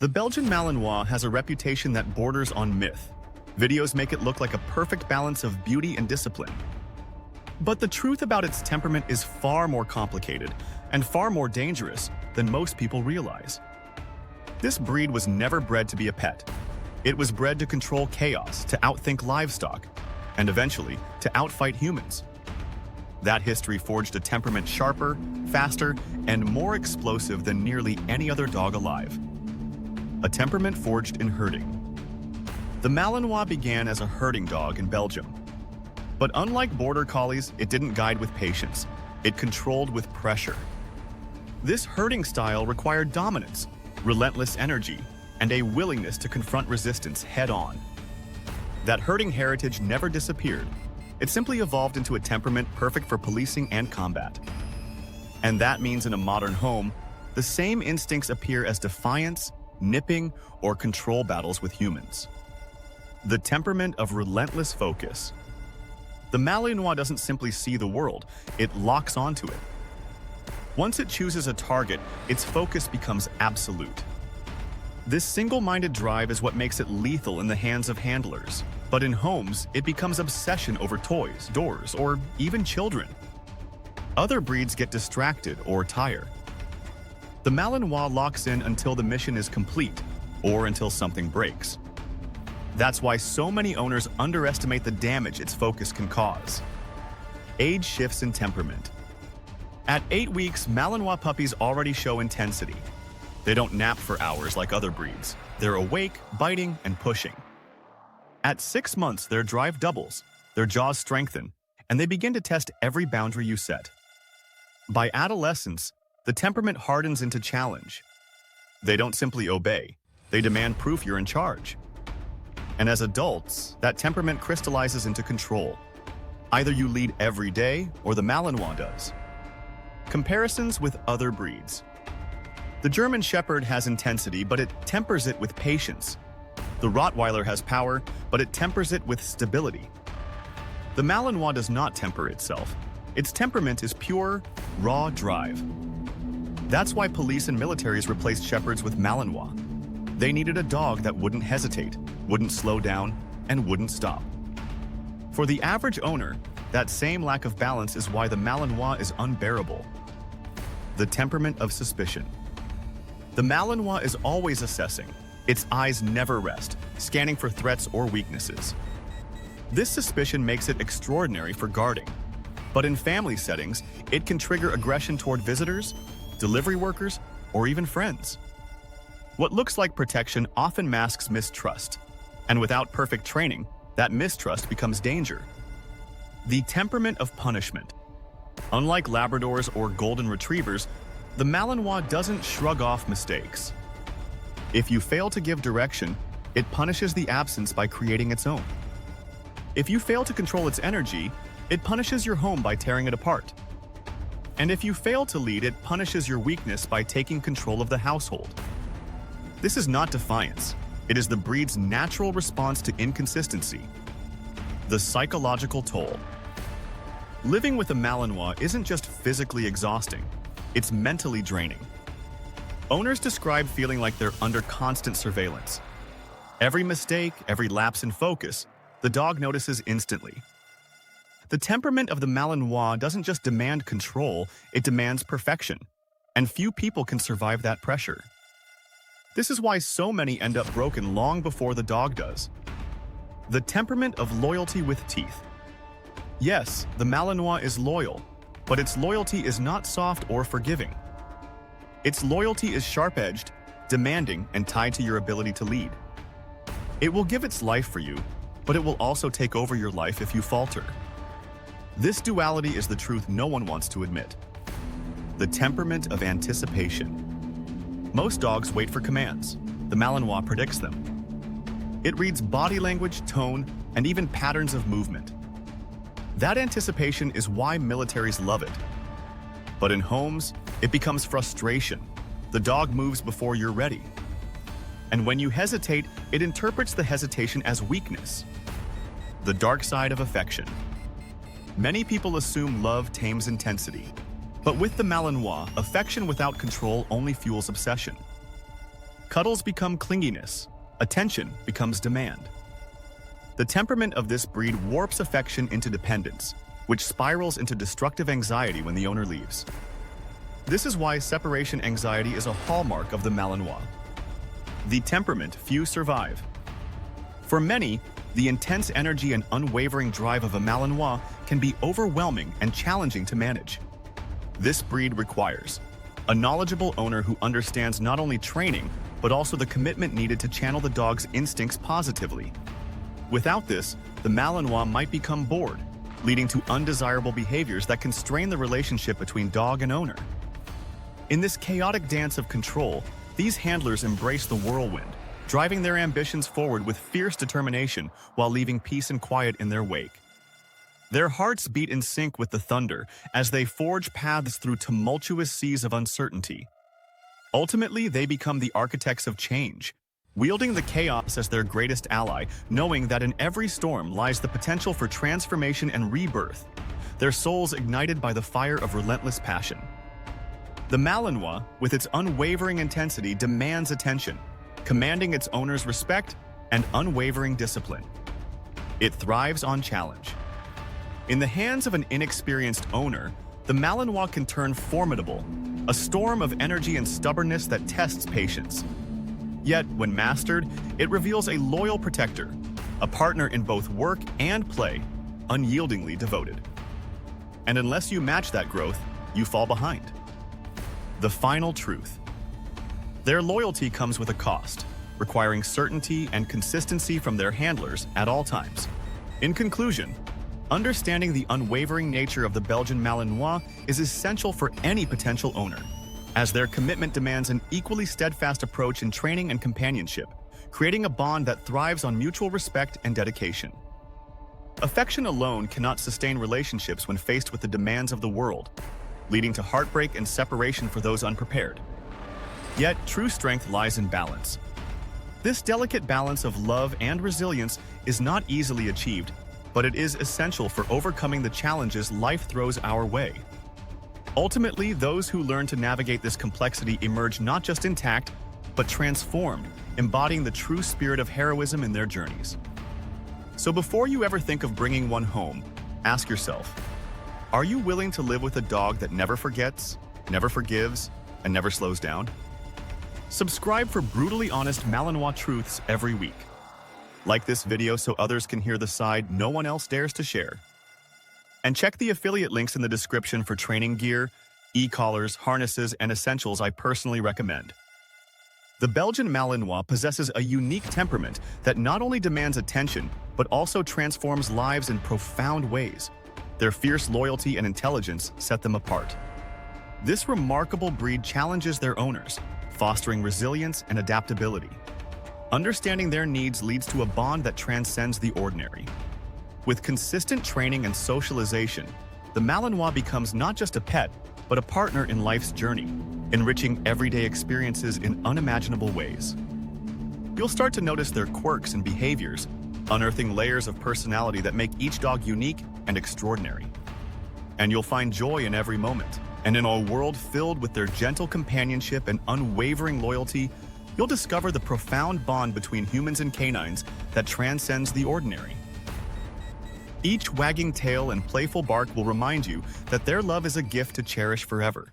The Belgian Malinois has a reputation that borders on myth. Videos make it look like a perfect balance of beauty and discipline. But the truth about its temperament is far more complicated and far more dangerous than most people realize. This breed was never bred to be a pet. It was bred to control chaos, to outthink livestock, and eventually to outfight humans. That history forged a temperament sharper, faster, and more explosive than nearly any other dog alive. A temperament forged in herding. The Malinois began as a herding dog in Belgium. But unlike border collies, it didn't guide with patience. It controlled with pressure. This herding style required dominance, relentless energy, and a willingness to confront resistance head-on. That herding heritage never disappeared. It simply evolved into a temperament perfect for policing and combat. And that means in a modern home, the same instincts appear as defiance, nipping, or control battles with humans. The temperament of relentless focus. The Malinois doesn't simply see the world, it locks onto it. Once it chooses a target, its focus becomes absolute. This single-minded drive is what makes it lethal in the hands of handlers. But in homes, it becomes obsession over toys, doors, or even children. Other breeds get distracted or tire. The Malinois locks in until the mission is complete, or until something breaks. That's why so many owners underestimate the damage its focus can cause. Age shifts in temperament. At 8 weeks, Malinois puppies already show intensity. They don't nap for hours like other breeds. They're awake, biting, and pushing. At 6 months, their drive doubles, their jaws strengthen, and they begin to test every boundary you set. By adolescence, the temperament hardens into challenge. They don't simply obey, they demand proof you're in charge. And as adults, that temperament crystallizes into control. Either you lead every day, or the Malinois does. Comparisons with other breeds. The German Shepherd has intensity, but it tempers it with patience. The Rottweiler has power, but it tempers it with stability. The Malinois does not temper itself. Its temperament is pure, raw drive. That's why police and militaries replaced Shepherds with Malinois. They needed a dog that wouldn't hesitate, wouldn't slow down, and wouldn't stop. For the average owner, that same lack of balance is why the Malinois is unbearable. The temperament of suspicion. The Malinois is always assessing. Its eyes never rest, scanning for threats or weaknesses. This suspicion makes it extraordinary for guarding. But in family settings, it can trigger aggression toward visitors, delivery workers, or even friends. What looks like protection often masks mistrust, and without perfect training, that mistrust becomes danger. The temperament of punishment. Unlike Labradors or Golden Retrievers, the Malinois doesn't shrug off mistakes. If you fail to give direction, it punishes the absence by creating its own. If you fail to control its energy, it punishes your home by tearing it apart. And if you fail to lead, it punishes your weakness by taking control of the household. This is not defiance. It is the breed's natural response to inconsistency. The psychological toll. Living with a Malinois isn't just physically exhausting, it's mentally draining. Owners describe feeling like they're under constant surveillance. Every mistake, every lapse in focus, the dog notices instantly. The temperament of the Malinois doesn't just demand control, it demands perfection. And few people can survive that pressure. This is why so many end up broken long before the dog does. The temperament of loyalty with teeth. Yes, the Malinois is loyal, but its loyalty is not soft or forgiving. Its loyalty is sharp-edged, demanding, and tied to your ability to lead. It will give its life for you, but it will also take over your life if you falter. This duality is the truth no one wants to admit. The temperament of anticipation. Most dogs wait for commands. The Malinois predicts them. It reads body language, tone, and even patterns of movement. That anticipation is why militaries love it. But in homes, it becomes frustration. The dog moves before you're ready. And when you hesitate, it interprets the hesitation as weakness. The dark side of affection. Many people assume love tames intensity. But with the Malinois, affection without control only fuels obsession. Cuddles become clinginess. Attention becomes demand. The temperament of this breed warps affection into dependence, which spirals into destructive anxiety when the owner leaves. This is why separation anxiety is a hallmark of the Malinois. The temperament few survive. For many, the intense energy and unwavering drive of a Malinois can be overwhelming and challenging to manage. This breed requires a knowledgeable owner who understands not only training, but also the commitment needed to channel the dog's instincts positively. Without this, the Malinois might become bored, leading to undesirable behaviors that can strain the relationship between dog and owner. In this chaotic dance of control, these handlers embrace the whirlwind, driving their ambitions forward with fierce determination while leaving peace and quiet in their wake. Their hearts beat in sync with the thunder as they forge paths through tumultuous seas of uncertainty. Ultimately, they become the architects of change, wielding the chaos as their greatest ally, knowing that in every storm lies the potential for transformation and rebirth, their souls ignited by the fire of relentless passion. The Malinois, with its unwavering intensity, demands attention, commanding its owner's respect and unwavering discipline. It thrives on challenge. In the hands of an inexperienced owner, the Malinois can turn formidable, a storm of energy and stubbornness that tests patience. Yet, when mastered, it reveals a loyal protector, a partner in both work and play, unyieldingly devoted. And unless you match that growth, you fall behind. The final truth. Their loyalty comes with a cost, requiring certainty and consistency from their handlers at all times. In conclusion, understanding the unwavering nature of the Belgian Malinois is essential for any potential owner, as their commitment demands an equally steadfast approach in training and companionship, creating a bond that thrives on mutual respect and dedication. Affection alone cannot sustain relationships when faced with the demands of the world, leading to heartbreak and separation for those unprepared. Yet, true strength lies in balance. This delicate balance of love and resilience is not easily achieved, but it is essential for overcoming the challenges life throws our way. Ultimately, those who learn to navigate this complexity emerge not just intact, but transformed, embodying the true spirit of heroism in their journeys. So before you ever think of bringing one home, ask yourself, are you willing to live with a dog that never forgets, never forgives, and never slows down? Subscribe for brutally honest Malinois truths every week. Like this video so others can hear the side no one else dares to share. And check the affiliate links in the description for training gear, e-collars, harnesses, and essentials I personally recommend. The Belgian Malinois possesses a unique temperament that not only demands attention, but also transforms lives in profound ways. Their fierce loyalty and intelligence set them apart. This remarkable breed challenges their owners, fostering resilience and adaptability. Understanding their needs leads to a bond that transcends the ordinary. With consistent training and socialization, the Malinois becomes not just a pet, but a partner in life's journey, enriching everyday experiences in unimaginable ways. You'll start to notice their quirks and behaviors, unearthing layers of personality that make each dog unique and extraordinary. And you'll find joy in every moment. And in a world filled with their gentle companionship and unwavering loyalty, you'll discover the profound bond between humans and canines that transcends the ordinary. Each wagging tail and playful bark will remind you that their love is a gift to cherish forever.